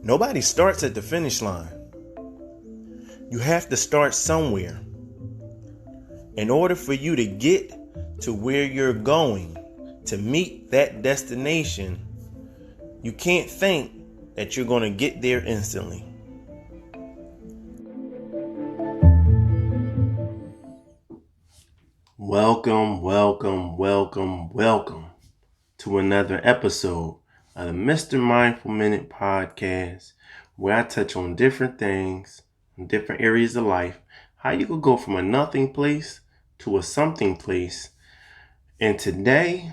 Nobody starts at the finish line. You have to start somewhere. In order for you to get to where you're going, to meet that destination, you can't think that you're going to get there instantly. Welcome to another episode of the Mr. Mindful Minute podcast, where I touch on different things in different areas of life, how you could go from a nothing place to a something place. And today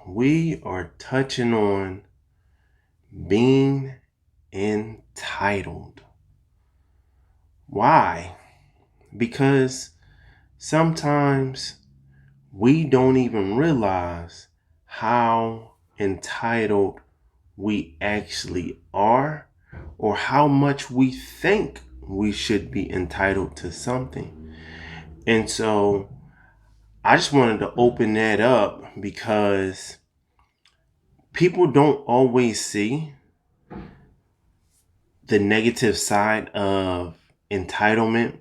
we are touching on being entitled. Why? Because sometimes we don't even realize how entitled we actually are, or how much we think we should be entitled to something. And so I just wanted to open that up because people don't always see the negative side of entitlement.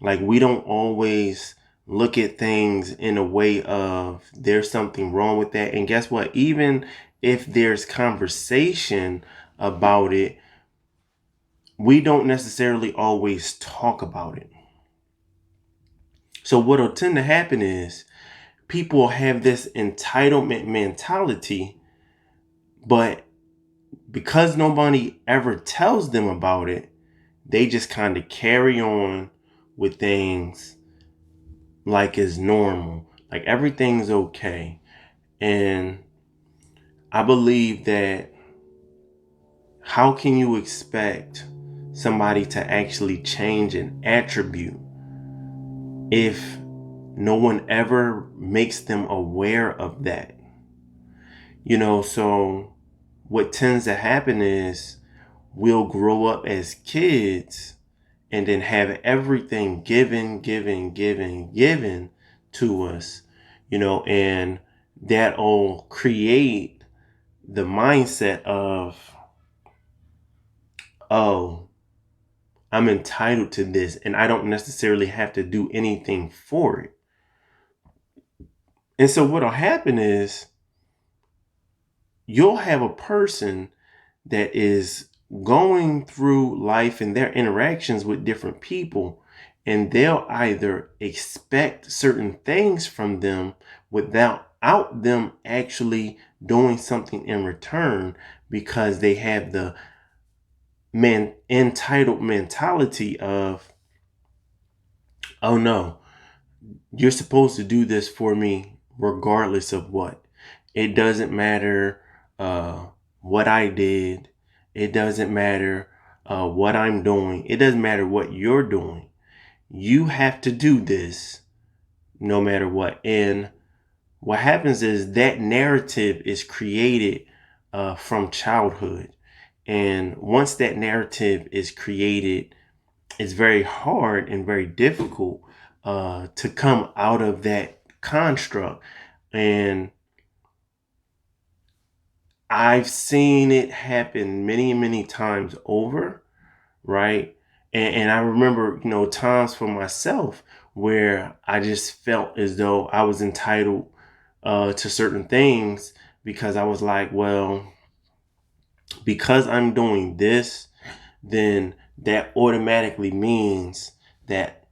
Like, we don't always look at things in a way of there's something wrong with that. And guess what? Even if there's conversation about it, we don't necessarily always talk about it. So what'll tend to happen is people have this entitlement mentality, but because nobody ever tells them about it, they just kind of carry on with things like it's normal, like everything's okay. And I believe that how can you expect somebody to actually change an attribute if no one ever makes them aware of that? So what tends to happen is we'll grow up as kids and then have everything given to us, and that'll create the mindset of, oh, I'm entitled to this and I don't necessarily have to do anything for it. And so what'll happen is you'll have a person that is going through life and their interactions with different people, and they'll either expect certain things from them without them actually doing something in return, because they have the entitled mentality of, oh no, you're supposed to do this for me regardless of what. It doesn't matter what I did. It doesn't matter what I'm doing. It doesn't matter what you're doing. You have to do this no matter what. And what happens is that narrative is created from childhood. And once that narrative is created, it's very hard and very difficult to come out of that construct. And I've seen it happen many, many times over, right? And I remember, times for myself where I just felt as though I was entitled to certain things, because I was like, well, because I'm doing this, then that automatically means that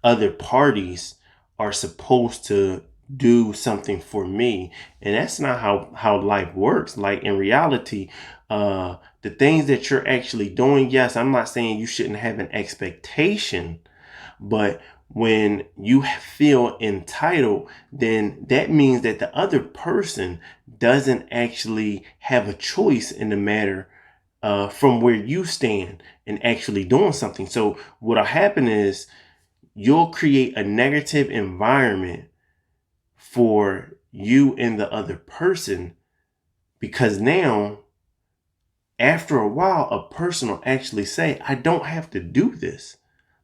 other parties are supposed to do something for me. And that's not how life works. Like, in reality, the things that you're actually doing, yes, I'm not saying you shouldn't have an expectation, but when you feel entitled, then that means that the other person doesn't actually have a choice in the matter from where you stand and actually doing something. So what'll happen is you'll create a negative environment for you and the other person, because now, after a while, a person will actually say, I don't have to do this.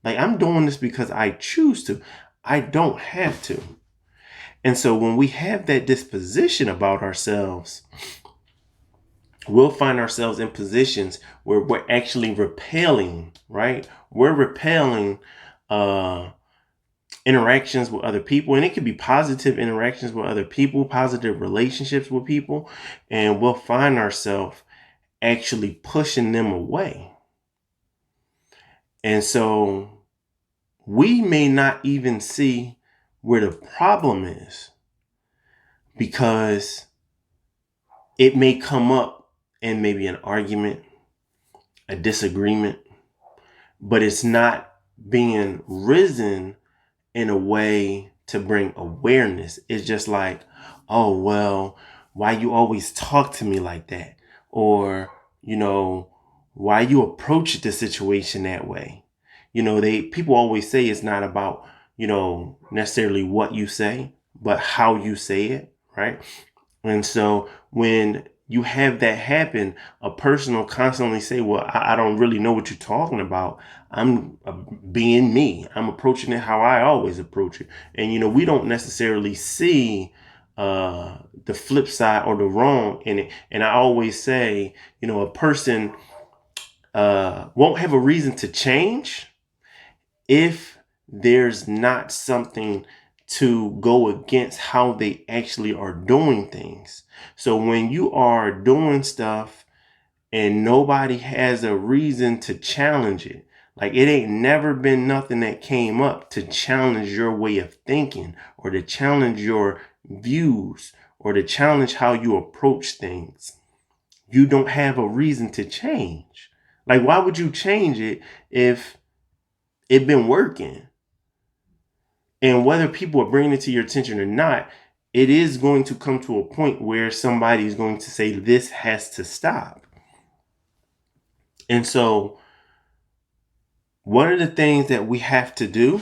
Like, I'm doing this because I choose to. I don't have to. And so when we have that disposition about ourselves, we'll find ourselves in positions where we're actually repelling, right? We're repelling uh, interactions with other people, and it could be positive interactions with other people, positive relationships with people, and we'll find ourselves actually pushing them away. And so we may not even see where the problem is because it may come up in maybe an argument, a disagreement, but it's not being risen in a way to bring awareness. It's just like, oh, well, why you always talk to me like that? Or, you know, why you approach the situation that way? People always say it's not about, necessarily what you say, but how you say it, right? And so when you have that happen, a person will constantly say, well, I don't really know what you're talking about. I'm being me. I'm approaching it how I always approach it. And, we don't necessarily see the flip side or the wrong in it. And I always say, a person won't have a reason to change if there's not something to go against how they actually are doing things. So when you are doing stuff and nobody has a reason to challenge it, like it ain't never been nothing that came up to challenge your way of thinking or to challenge your views or to challenge how you approach things, you don't have a reason to change. Like, why would you change it if it been working? And whether people are bringing it to your attention or not, it is going to come to a point where somebody is going to say, this has to stop. And so, one of the things that we have to do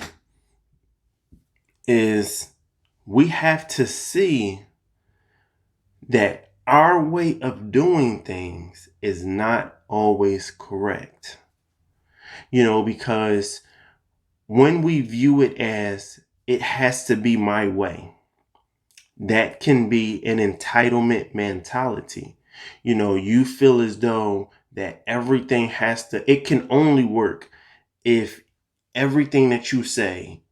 is we have to see that our way of doing things is not always correct. Because when we view it as it has to be my way, that can be an entitlement mentality. You feel as though that everything it can only work if everything that you say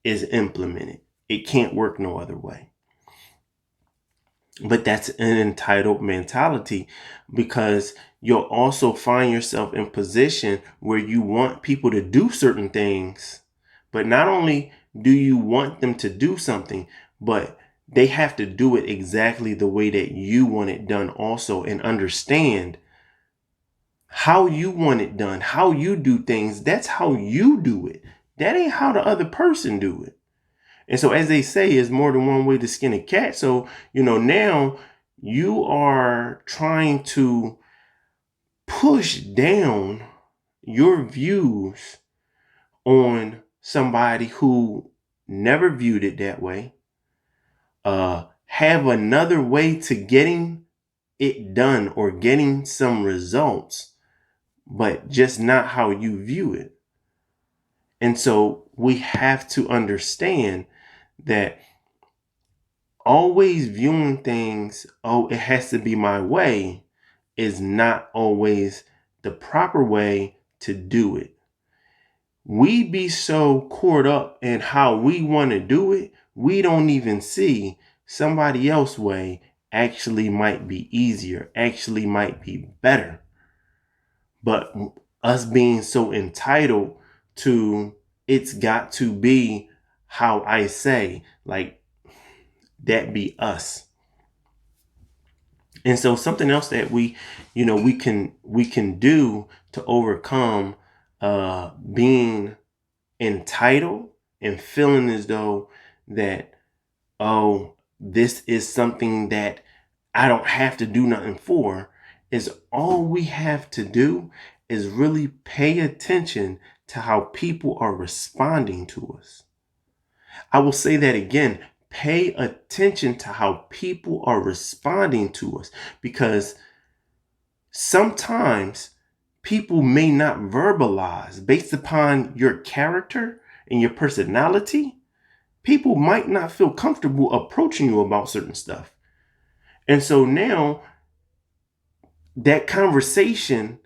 is implemented. It can't work no other way. But that's an entitled mentality because you'll also find yourself in position where you want people to do certain things, but not only do you want them to do something, but they have to do it exactly the way that you want it done also, and understand how you want it done, how you do things. That's how you do it. That ain't how the other person do it. And so, as they say, is more than one way to skin a cat. So, now you are trying to push down your views on somebody who never viewed it that way, have another way to getting it done or getting some results, but just not how you view it. And so we have to understand that always viewing things, oh, it has to be my way, is not always the proper way to do it. We be so caught up in how we want to do it, we don't even see somebody else's way actually might be easier, actually might be better. But us being so entitled to it's got to be how I say, like that be us. And so something else that we can do to overcome being entitled and feeling as though that, oh, this is something that I don't have to do nothing for, is all we have to do is really pay attention to how people are responding to us. I will say that again. Pay attention to how people are responding to us, because sometimes people may not verbalize based upon your character and your personality. People might not feel comfortable approaching you about certain stuff. And so now that conversation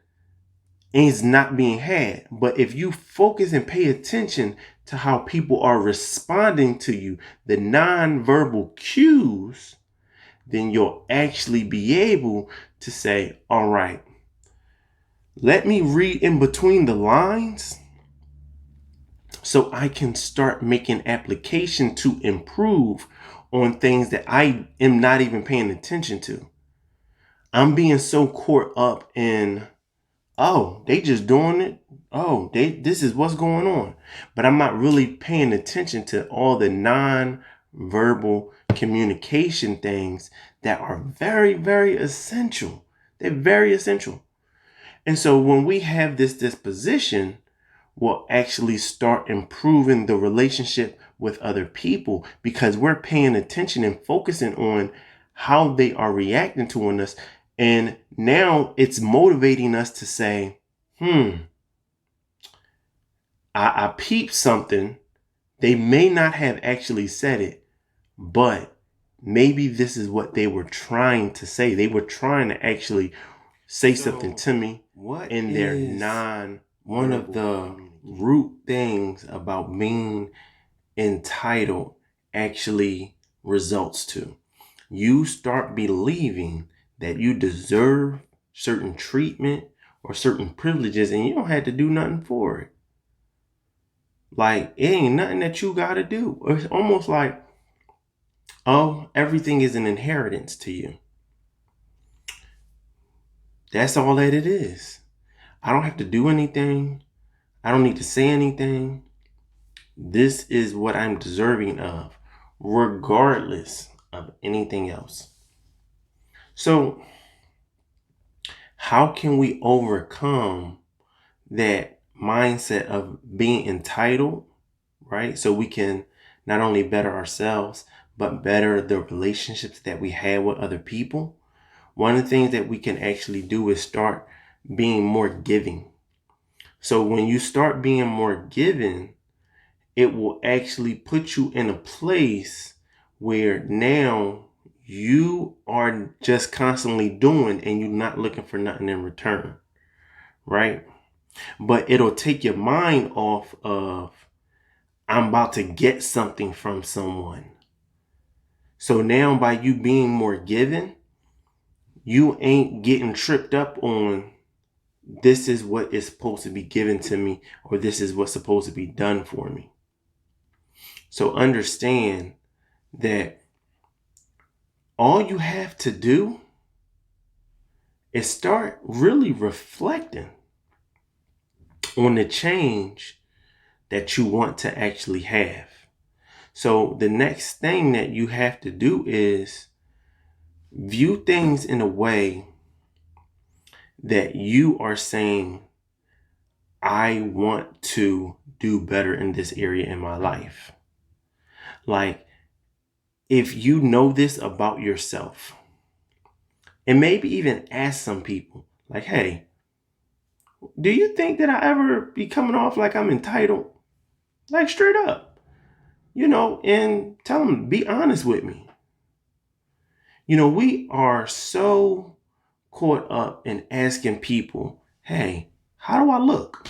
is not being had. But if you focus and pay attention to how people are responding to you, the nonverbal cues, then you'll actually be able to say, all right, let me read in between the lines so I can start making application to improve on things that I am not even paying attention to. I'm being so caught up in, oh, they just doing it. Oh, this is what's going on. But I'm not really paying attention to all the non-verbal communication things that are very, very essential. They're very essential. And so when we have this disposition, we'll actually start improving the relationship with other people because we're paying attention and focusing on how they are reacting to us. And now it's motivating us to say, I peeped something. They may not have actually said it, but maybe this is what they were trying to say. They were trying to actually say something to me in their one of the root things about being entitled actually results to. You start believing that you deserve certain treatment or certain privileges and you don't have to do nothing for it. Like, it ain't nothing that you got to do. It's almost like, oh, everything is an inheritance to you. That's all that it is. I don't have to do anything. I don't need to say anything. This is what I'm deserving of, regardless of anything else. So, how can we overcome that mindset of being entitled, right? So we can not only better ourselves, but better the relationships that we have with other people. One of the things that we can actually do is start being more giving. So when you start being more giving, it will actually put you in a place where now you are just constantly doing and you're not looking for nothing in return, right? But it'll take your mind off of, I'm about to get something from someone. So now by you being more given, you ain't getting tripped up on, this is what is supposed to be given to me, or this is what's supposed to be done for me. So understand that all you have to do is start really reflecting on the change that you want to actually have. So the next thing that you have to do is view things in a way that you are saying, I want to do better in this area in my life. Like, if you know this about yourself, and maybe even ask some people, like, hey, do you think that I ever be coming off like I'm entitled? Like, straight up, and tell them, be honest with me. We are so caught up in asking people, hey, how do I look?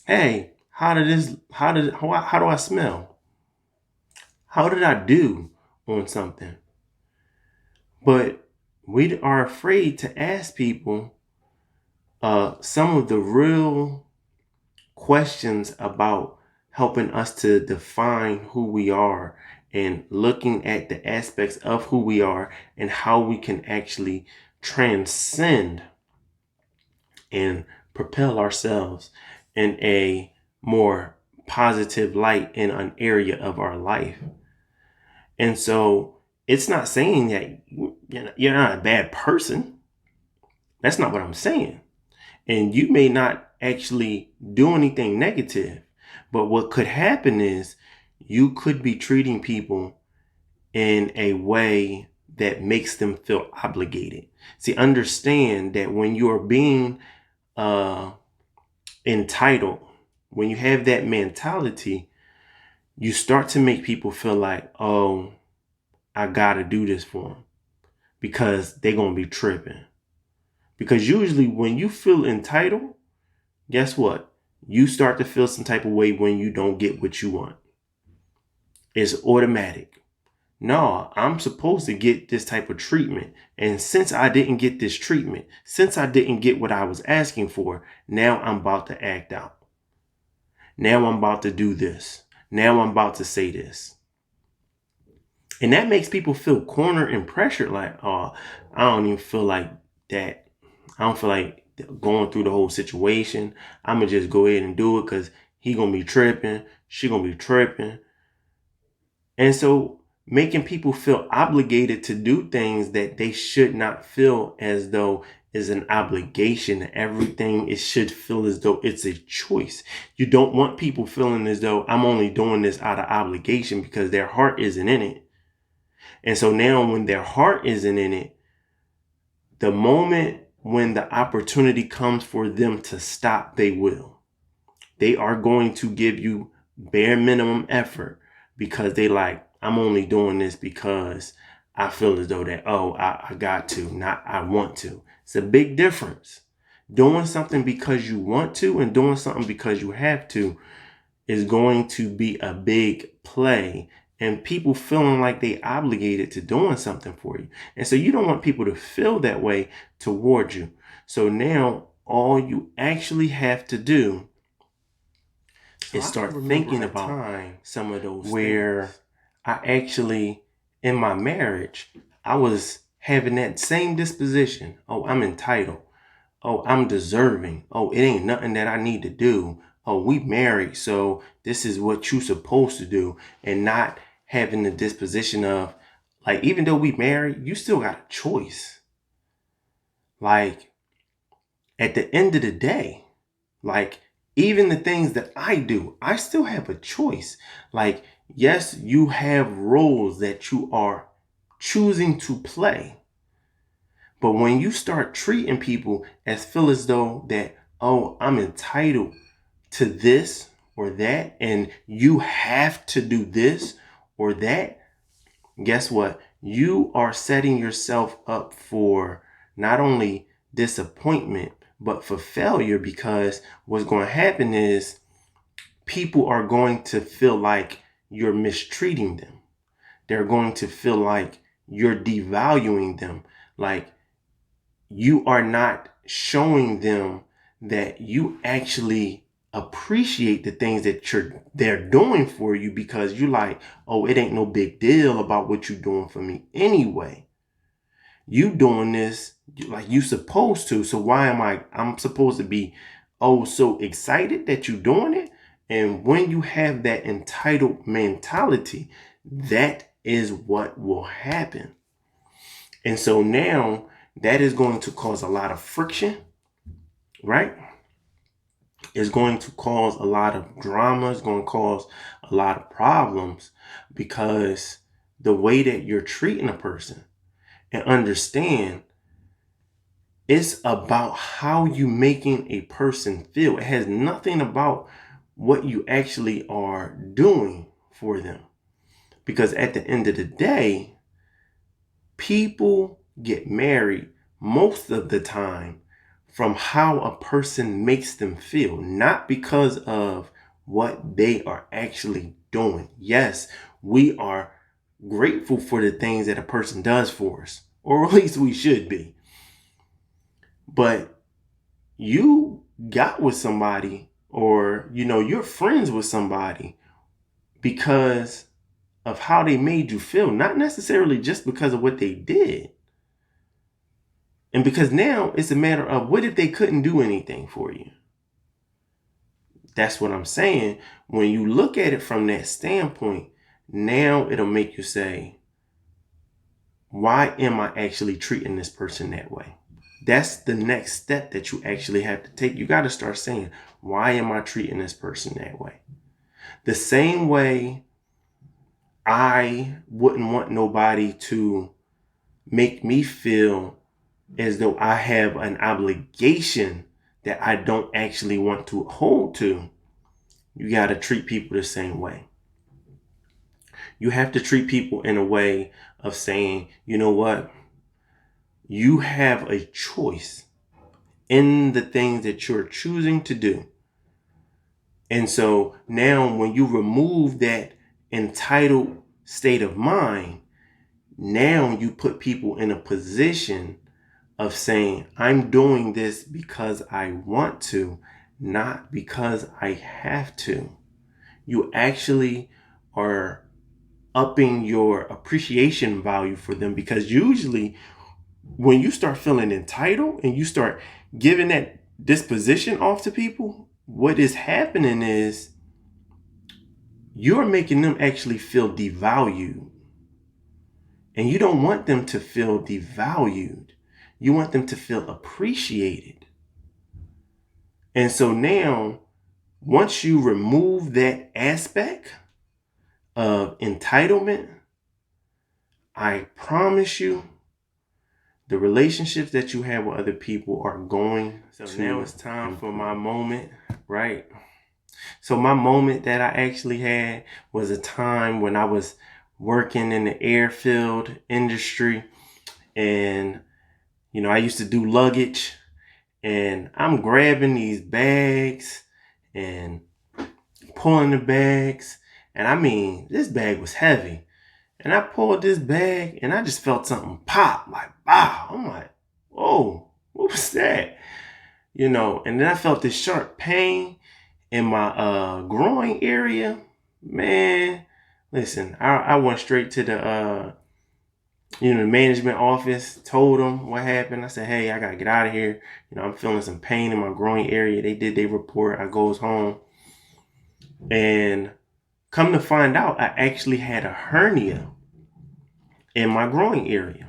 Hey, how do I smell? How did I do on something? But we are afraid to ask people some of the real questions about helping us to define who we are and looking at the aspects of who we are and how we can actually transcend and propel ourselves in a more positive light in an area of our life. And so it's not saying that you're not a bad person. That's not what I'm saying. And you may not actually do anything negative, but what could happen is you could be treating people in a way that makes them feel obligated. See, understand that when you are being entitled, when you have that mentality, you start to make people feel like, oh, I gotta do this for them because they're gonna be tripping. Because usually when you feel entitled, guess what? You start to feel some type of way when you don't get what you want. It's automatic. No, I'm supposed to get this type of treatment. And since I didn't get this treatment, since I didn't get what I was asking for, now I'm about to act out. Now I'm about to do this. Now I'm about to say this. And that makes people feel cornered and pressured like, oh, I don't even feel like that. I don't feel like going through the whole situation. I'm going to just go ahead and do it because he going to be tripping. She going to be tripping. And so making people feel obligated to do things that they should not feel as though is an obligation. Everything it should feel as though it's a choice. You don't want people feeling as though I'm only doing this out of obligation because their heart isn't in it. And so now when their heart isn't in it, the moment when the opportunity comes for them to stop, they will. They are going to give you bare minimum effort because they like, I'm only doing this because I feel as though that, oh, I got to, not I want to. It's a big difference. Doing something because you want to and doing something because you have to is going to be a big play, and people feeling like they obligated to doing something for you. And so you don't want people to feel that way toward you. So now all you actually have to do is start thinking about some of those where things. I actually, in my marriage, I was having that same disposition. Oh, I'm entitled. Oh, I'm deserving. Oh, it ain't nothing that I need to do. Oh, we married, so this is what you supposed to do. And not having the disposition of, like, even though we married, you still got a choice. Like, at the end of the day, like, even the things that I do, I still have a choice. Like, yes, you have roles that you are choosing to play. But when you start treating people as feel as though that, oh, I'm entitled to this or that, and you have to do this or that, guess what? You are setting yourself up for not only disappointment, but for failure, because what's going to happen is people are going to feel like you're mistreating them. They're going to feel like you're devaluing them. Like, you are not showing them that you actually appreciate the things that they're doing for you, because you like, oh, it ain't no big deal about what you're doing for me anyway. You doing this like you supposed to. So why am I'm supposed to be oh so excited that you're doing it? And when you have that entitled mentality, that is what will happen. And so now that is going to cause a lot of friction, right? It's going to cause a lot of drama. It's going to cause a lot of problems, because the way that you're treating a person, and understand, it's about how you making a person feel. It has nothing about what you actually are doing for them. Because at the end of the day, people get married most of the time from how a person makes them feel, not because of what they are actually doing. Yes, we are grateful for the things that a person does for us, or at least we should be. But you got with somebody, or you're friends with somebody because of how they made you feel, not necessarily just because of what they did. And because now it's a matter of, what if they couldn't do anything for you? That's what I'm saying. When you look at it from that standpoint, now it'll make you say, why am I actually treating this person that way? That's the next step that you actually have to take. You got to start saying, why am I treating this person that way? The same way I wouldn't want nobody to make me feel as though I have an obligation that I don't actually want to hold to. You got to treat people the same way. You have to treat people in a way of saying, you know what? You have a choice. in the things that you're choosing to do. And so now when you remove that entitled state of mind, now you put people in a position of saying, I'm doing this because I want to, not because I have to. You actually are upping your appreciation value for them, because usually when you start feeling entitled and you start giving that disposition off to people, what is happening is you're making them actually feel devalued. And you don't want them to feel devalued. You want them to feel appreciated. And so now, once you remove that aspect of entitlement, I promise you, the relationships that you have with other people are going to. So now it's time for my moment, right? So my moment that I actually had was a time when I was working in the airfield industry, and I used to do luggage, and I'm grabbing these bags and pulling the bags, and I mean, this bag was heavy. And I pulled this bag and I just felt something pop, like, wow. I'm like, whoa, what was that? And then I felt this sharp pain in my groin area. Man, listen, I went straight to the management office, told them what happened. I said, hey, I gotta get out of here. I'm feeling some pain in my groin area. They did their report. I goes home. And come to find out, I actually had a hernia in my groin area.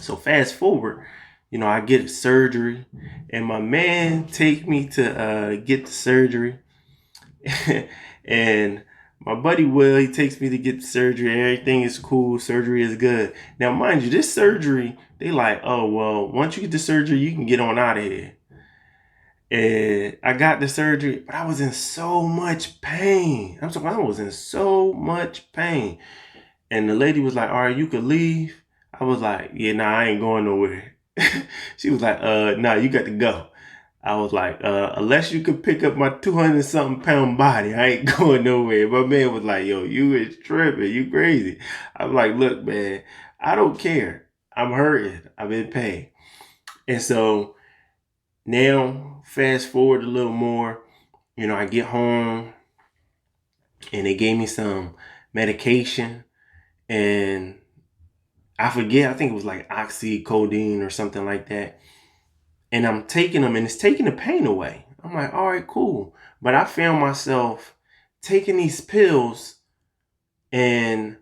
So fast forward, I get surgery, and my man take me to get the surgery. And my buddy Will, he takes me to get the surgery. Everything is cool. Surgery is good. Now, mind you, this surgery, they like, oh, well, once you get the surgery, you can get on out of here. And I got the surgery, but I was in so much pain. I was in so much pain. And the lady was like, all right, you could leave. I was like, yeah, nah, I ain't going nowhere. She was like, nah, you got to go. I was like, unless you could pick up my 200 something pound body, I ain't going nowhere. My man was like, yo, you is tripping. You crazy. I was like, look, man, I don't care. I'm hurting. I'm in pain. And so now, fast forward a little more, I get home and they gave me some medication, and I forget, I think it was like oxycodone or something like that. And I'm taking them and it's taking the pain away. I'm like, all right, cool. But I found myself taking these pills, and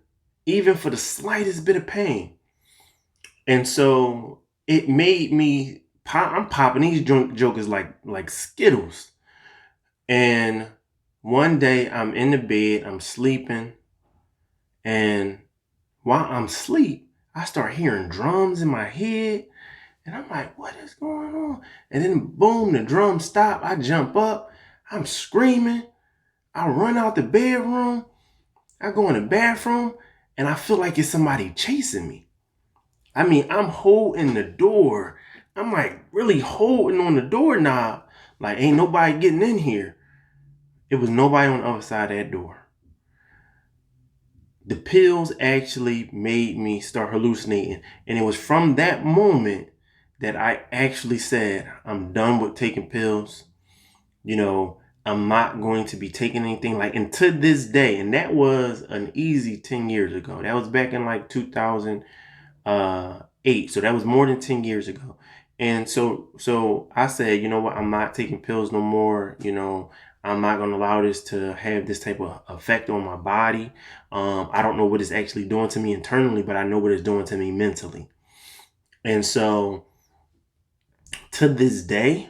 even for the slightest bit of pain. And so it made me pop. I'm popping these jokers like Skittles. And one day I'm in the bed, I'm sleeping, and while I'm asleep, I start hearing drums in my head. And I'm like, what is going on? And then boom, the drums stop. I jump up. I'm screaming. I run out the bedroom. I go in the bathroom, and I feel like it's somebody chasing me. I mean, I'm holding the door. I'm like really holding on the doorknob. Like, ain't nobody getting in here. It was nobody on the other side of that door. The pills actually made me start hallucinating. And it was from that moment that I actually said, I'm done with taking pills. I'm not going to be taking anything. And to this day, and that was an easy 10 years ago. That was back in like 2008. So that was more than 10 years ago. And so I said, you know what? I'm not taking pills no more. I'm not going to allow this to have this type of effect on my body. I don't know what it's actually doing to me internally, but I know what it's doing to me mentally. And so to this day,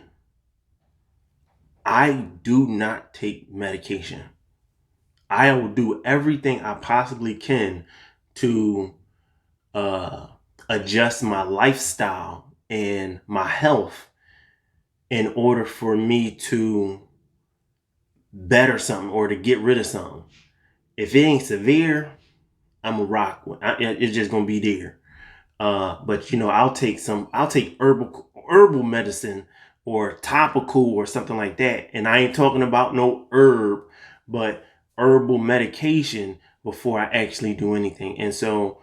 I do not take medication. I will do everything I possibly can to adjust my lifestyle and my health in order for me to better something or to get rid of something. If it ain't severe, I'm a rock. It's just gonna be there. But I'll take herbal medicine or topical or something like that. And I ain't talking about no herb, but herbal medication before I actually do anything. And so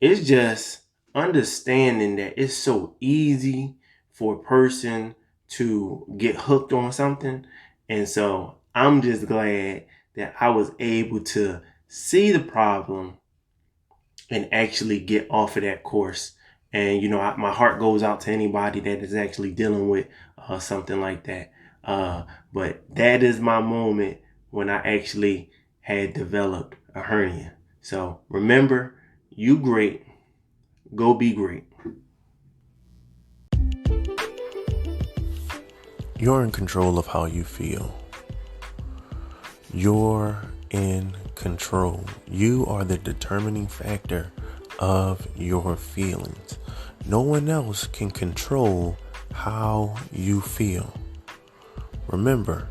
it's just understanding that it's so easy for a person to get hooked on something. And so I'm just glad that I was able to see the problem and actually get off of that course. And, my heart goes out to anybody that is actually dealing with something like that. But that is my moment when I actually had developed a hernia. So remember, you great. Go be great. You're in control of how you feel. You're in control. You are the determining factor of your feelings. No one else can control how you feel. Remember,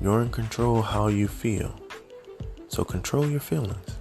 you're in control of how you feel. So control your feelings.